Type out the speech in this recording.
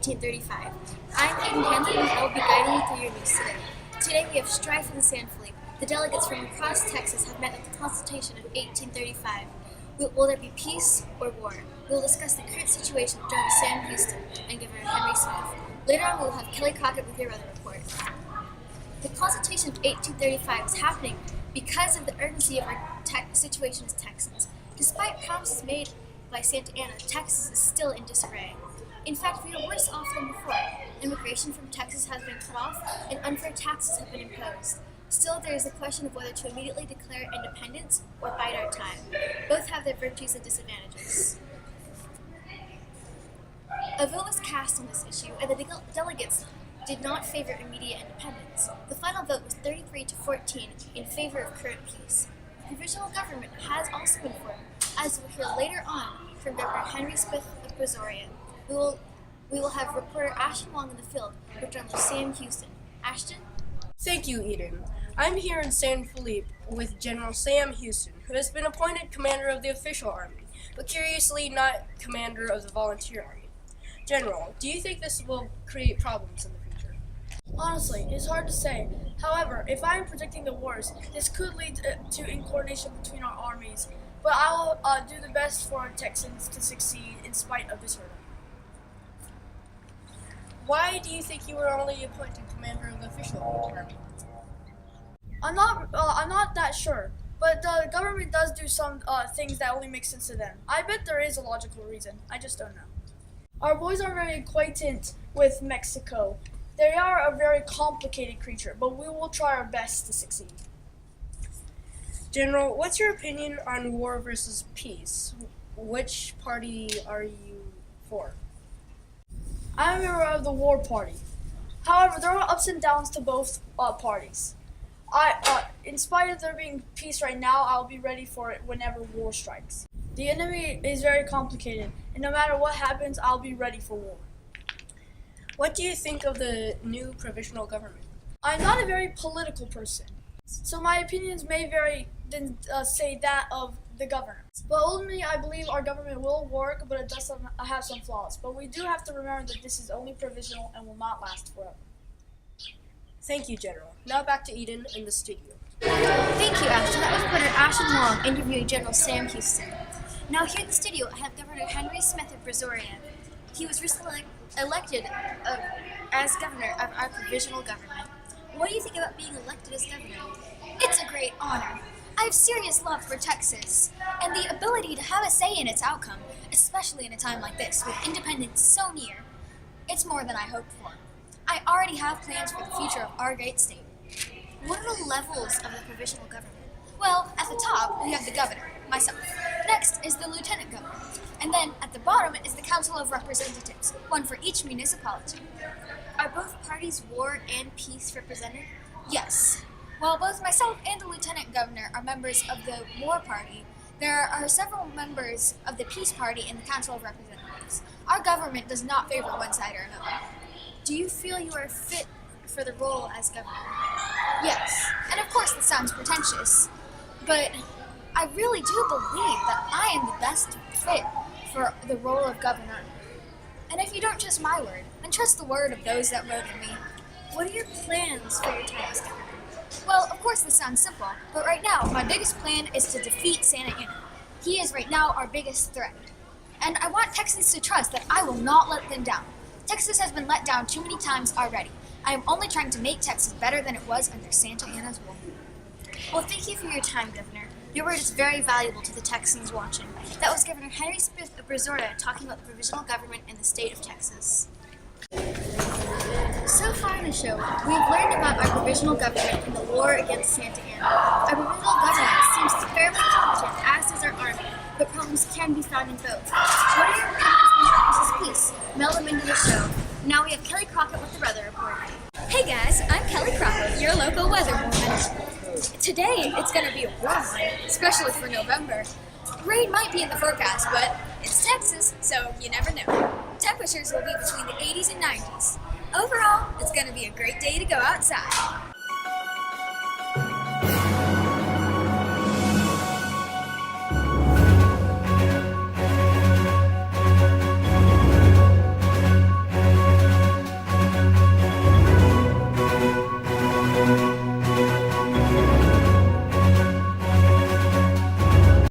1835. I'm Aiden Hanley and I will be guiding you through your news today. Today we have strife in the San Felipe. The delegates from across Texas have met at the Consultation of 1835. Will there be peace or war? We will discuss the current situation with Governor Sam Houston and Governor Henry Smith. Later on we will have Kelly Crockett with your weather report. The Consultation of 1835 is happening because of the urgency of our situation as Texans. Despite promises made by Santa Anna, Texas is still in disarray. In fact, we are worse off than before. Immigration from Texas has been cut off and unfair taxes have been imposed. Still, there is the question of whether to immediately declare independence or bide our time. Both have their virtues and disadvantages. A vote was cast on this issue, and the delegates did not favor immediate independence. The final vote was 33-14 in favor of current peace. The provisional government has also been formed, as we'll hear later on from Governor Henry Smith of Brazoria. We will have reporter Ashton Wong in the field with journalist Sam Houston. Ashton? Thank you, Eden. I'm here in San Felipe with General Sam Houston, who has been appointed commander of the official army, but curiously not commander of the volunteer army. General, do you think this will create problems in the future? Honestly, it's hard to say. However, if I am predicting the worst, this could lead to incoordination between our armies, but I will do the best for our Texans to succeed in spite of this hurdle. Why do you think you were only appointed commander of the official army? I'm not that sure, but the government does do some things that only make sense to them. I bet there is a logical reason. I just don't know. Our boys are very acquainted with Mexico. They are a very complicated creature, but we will try our best to succeed. General, what's your opinion on war versus peace? Which party are you for? I'm a member of the war party. However, there are ups and downs to both parties. In spite of there being peace right now, I'll be ready for it whenever war strikes. The enemy is very complicated, and no matter what happens, I'll be ready for war. What do you think of the new provisional government? I'm not a very political person, so my opinions may vary than say that of the governor. But ultimately, I believe our government will work, but it does have some flaws. But we do have to remember that this is only provisional and will not last forever. Thank you, General. Now back to Eden in the studio. Thank you, Ashton. That was reporter Ashton Wong interviewing General Sam Houston. Now here in the studio, I have Governor Henry Smith of Brazoria. He was recently elected as governor of our provisional government. What do you think about being elected as governor? It's a great honor. I have serious love for Texas and the ability to have a say in its outcome, especially in a time like this with independence so near. It's more than I hoped for. I already have plans for the future of our great state. What are the levels of the provisional government? Well, at the top, we have the governor, myself. Next is the lieutenant governor. And then at the bottom is the Council of Representatives, one for each municipality. Are both parties war and peace represented? Yes. While both myself and the lieutenant governor are members of the war party, there are several members of the peace party in the Council of Representatives. Our government does not favor one side or another. Do you feel you are fit for the role as governor? Yes. And of course this sounds pretentious, but I really do believe that I am the best fit for the role of governor. And if you don't trust my word, then trust the word of those that voted me. What are your plans for your time as governor? Well, of course this sounds simple, but right now my biggest plan is to defeat Santa Anna. He is right now our biggest threat. And I want Texans to trust that I will not let them down. Texas has been let down too many times already. I am only trying to make Texas better than it was under Santa Anna's rule. Well, thank you for your time, Governor. Your word is very valuable to the Texans watching. That was Governor Henry Smith of Brazoria talking about the provisional government in the state of Texas. So far in the show, we have learned about our provisional government in the war against Santa Anna. Our provisional government seems fairly competent, as does our army, but problems can be found in both. What are your opinions on war versus peace? Mail them into the show. Now we have Kelly Crockett with the weather report. Hey guys, I'm Kelly Crockett, your local weather woman. Today, it's going to be a warm one, especially for November. Rain might be in the forecast, but it's Texas, so you never know. Temperatures will be between the 80s and 90s. Overall, it's going to be a great day to go outside.